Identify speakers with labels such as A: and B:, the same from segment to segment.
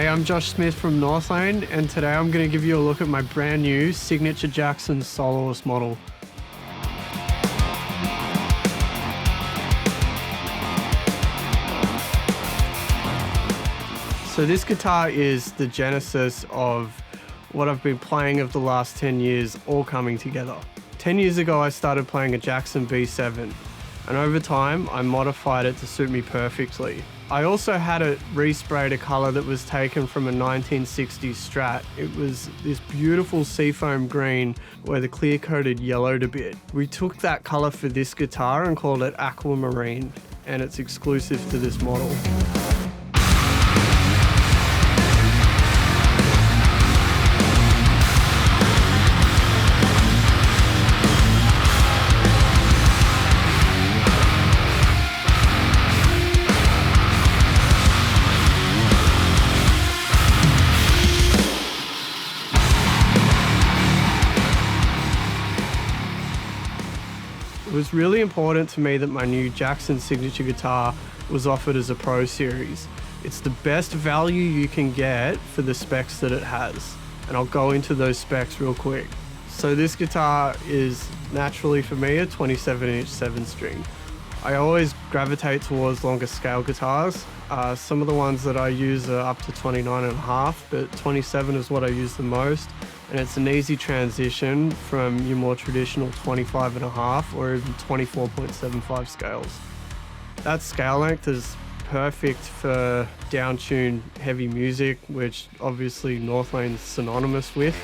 A: Hey, I'm Josh Smith from Northlane, and today I'm going to give you a look at my brand new signature Jackson Soloist model. So this guitar is the genesis of what I've been playing of the last 10 years all coming together. 10 years ago I started playing a Jackson B7, and over time I modified it to suit me perfectly. I also had it resprayed a colour that was taken from a 1960s Strat. It was this beautiful seafoam green where the clear coated yellowed a bit. We took that colour for this guitar and called it Aquamarine, and it's exclusive to this model. It was really important to me that my new Jackson signature guitar was offered as a Pro Series. It's the best value you can get for the specs that it has, and I'll go into those specs real quick. So this guitar is naturally for me a 27-inch 7-string. I always gravitate towards longer scale guitars. Some of the ones that I use are up to 29.5, but 27 is what I use the most. And it's an easy transition from your more traditional 25.5 or even 24.75 scales. That scale length is perfect for down-tuned heavy music, which obviously Northlane's synonymous with.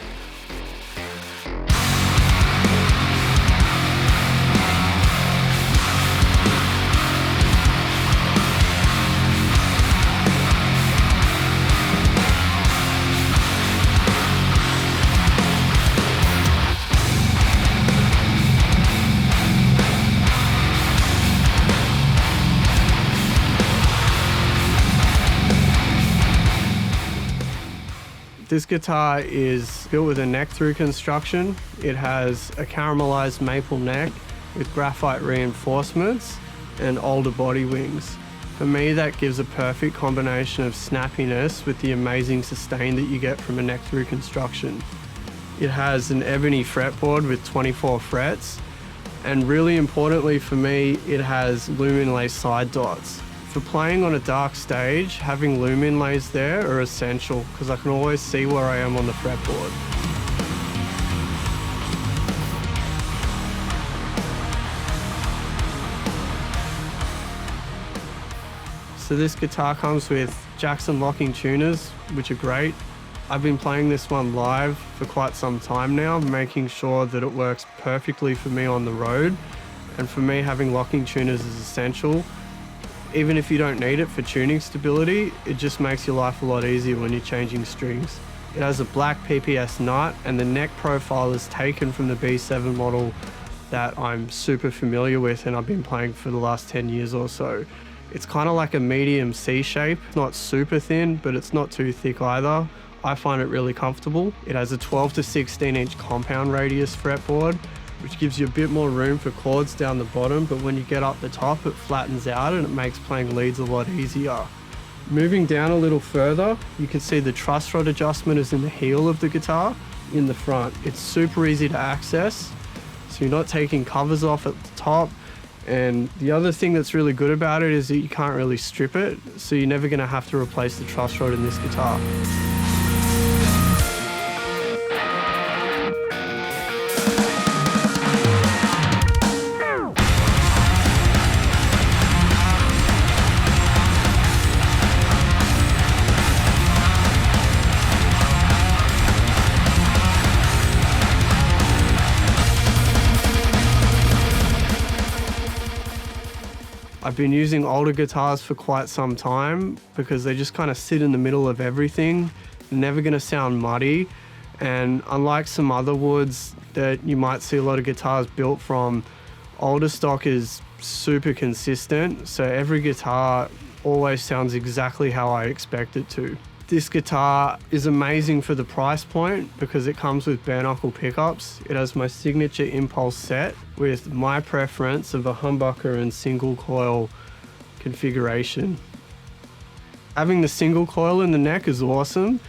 A: This guitar is built with a neck-through construction. It has a caramelized maple neck with graphite reinforcements and older body wings. For me, that gives a perfect combination of snappiness with the amazing sustain that you get from a neck-through construction. It has an ebony fretboard with 24 frets, and really importantly for me, it has loom inlay side dots. For playing on a dark stage, having loom inlays there are essential because I can always see where I am on the fretboard. So this guitar comes with Jackson locking tuners, which are great. I've been playing this one live for quite some time now, making sure that it works perfectly for me on the road. And for me, having locking tuners is essential. Even if you don't need it for tuning stability, it just makes your life a lot easier when you're changing strings. It has a black PPS nut, and the neck profile is taken from the B7 model that I'm super familiar with and I've been playing for the last 10 years or so. It's kind of like a medium C shape, not super thin, but it's not too thick either. I find it really comfortable. It has a 12 to 16 inch compound radius fretboard, which gives you a bit more room for chords down the bottom, but when you get up the top, it flattens out and it makes playing leads a lot easier. Moving down a little further, you can see the truss rod adjustment is in the heel of the guitar, in the front. It's super easy to access, so you're not taking covers off at the top. And the other thing that's really good about it is that you can't really strip it, so you're never gonna have to replace the truss rod in this guitar. I've been using older guitars for quite some time because they just kind of sit in the middle of everything. They're never going to sound muddy, and unlike some other woods that you might see a lot of guitars built from, older stock is super consistent, so every guitar always sounds exactly how I expect it to. This guitar is amazing for the price point because it comes with bare knuckle pickups. It has my signature impulse set with my preference of a humbucker and single coil configuration. Having the single coil in the neck is awesome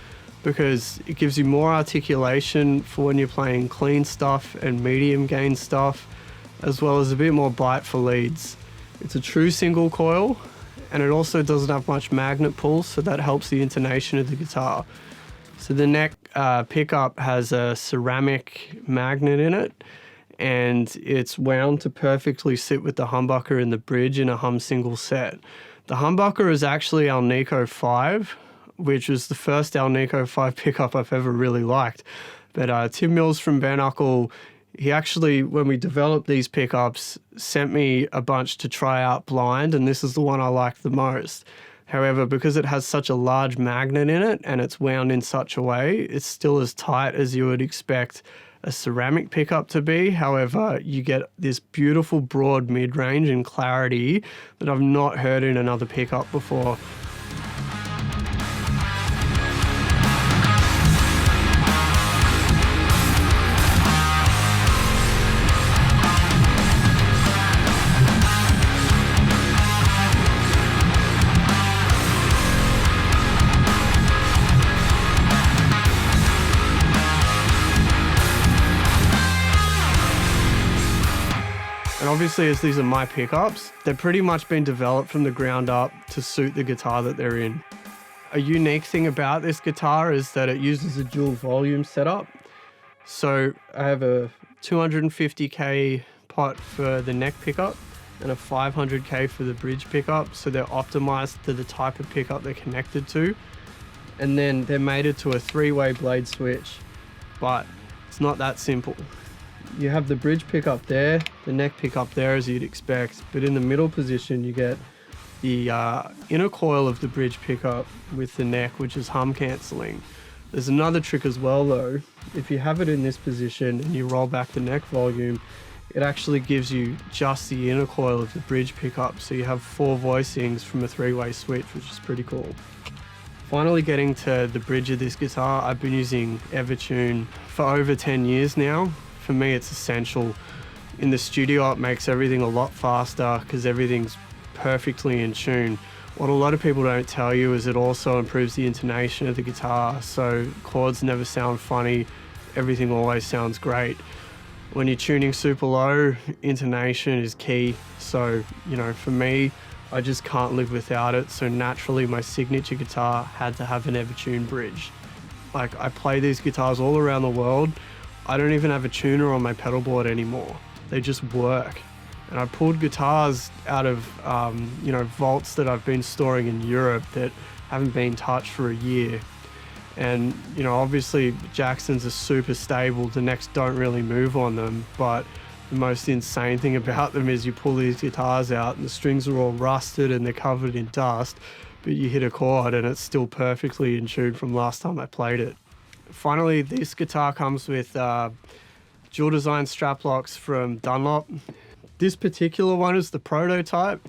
A: because it gives you more articulation for when you're playing clean stuff and medium gain stuff, as well as a bit more bite for leads. It's a true single coil, and it also doesn't have much magnet pull, so that helps the intonation of the guitar. So the neck pickup has a ceramic magnet in it, and it's wound to perfectly sit with the humbucker in the bridge in a hum single set. The humbucker is actually Alnico 5, which was the first Alnico 5 pickup I've ever really liked. But Tim Mills from Bare Knuckle, he actually, when we developed these pickups, sent me a bunch to try out blind, and this is the one I liked the most. However, because it has such a large magnet in it and it's wound in such a way, it's still as tight as you would expect a ceramic pickup to be. However, you get this beautiful broad mid-range and clarity that I've not heard in another pickup before. And obviously, as these are my pickups, they've pretty much been developed from the ground up to suit the guitar that they're in. A unique thing about this guitar is that it uses a dual volume setup. So I have a 250K pot for the neck pickup and a 500K for the bridge pickup. So they're optimized to the type of pickup they're connected to. And then they're mated to a 3-way blade switch, but it's not that simple. You have the bridge pickup there, the neck pickup there as you'd expect, but in the middle position you get the inner coil of the bridge pickup with the neck, which is hum cancelling. There's another trick as well though. If you have it in this position and you roll back the neck volume, it actually gives you just the inner coil of the bridge pickup, so you have 4 voicings from a 3-way switch, which is pretty cool. Finally getting to the bridge of this guitar, I've been using Evertune for over 10 years now. For me, it's essential. In the studio, it makes everything a lot faster because everything's perfectly in tune. What a lot of people don't tell you is it also improves the intonation of the guitar, so chords never sound funny, everything always sounds great. When you're tuning super low, intonation is key. So, for me, I just can't live without it. So naturally, my signature guitar had to have an Evertune bridge. Like, I play these guitars all around the world. I don't even have a tuner on my pedal board anymore. They just work. And I pulled guitars out of, vaults that I've been storing in Europe that haven't been touched for a year. And, obviously Jacksons are super stable. The necks don't really move on them, but the most insane thing about them is you pull these guitars out and the strings are all rusted and they're covered in dust, but you hit a chord and it's still perfectly in tune from last time I played it. Finally, this guitar comes with dual design strap locks from Dunlop. This particular one is the prototype.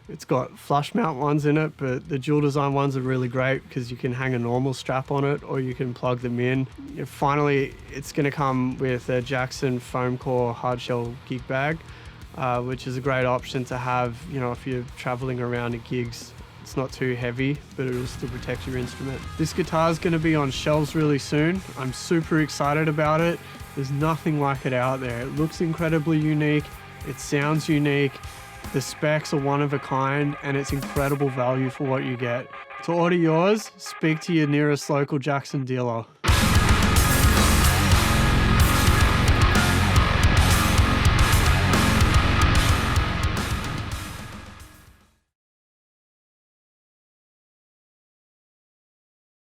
A: It's got flush mount ones in it, but the dual design ones are really great because you can hang a normal strap on it or you can plug them in. Finally, it's going to come with a Jackson foam core hardshell gig bag, which is a great option to have, if you're traveling around at gigs. It's not too heavy, but it'll still protect your instrument. This guitar is going to be on shelves really soon. I'm super excited about it. There's nothing like it out there. It looks incredibly unique. It sounds unique. The specs are one of a kind, and it's incredible value for what you get. To order yours, speak to your nearest local Jackson dealer.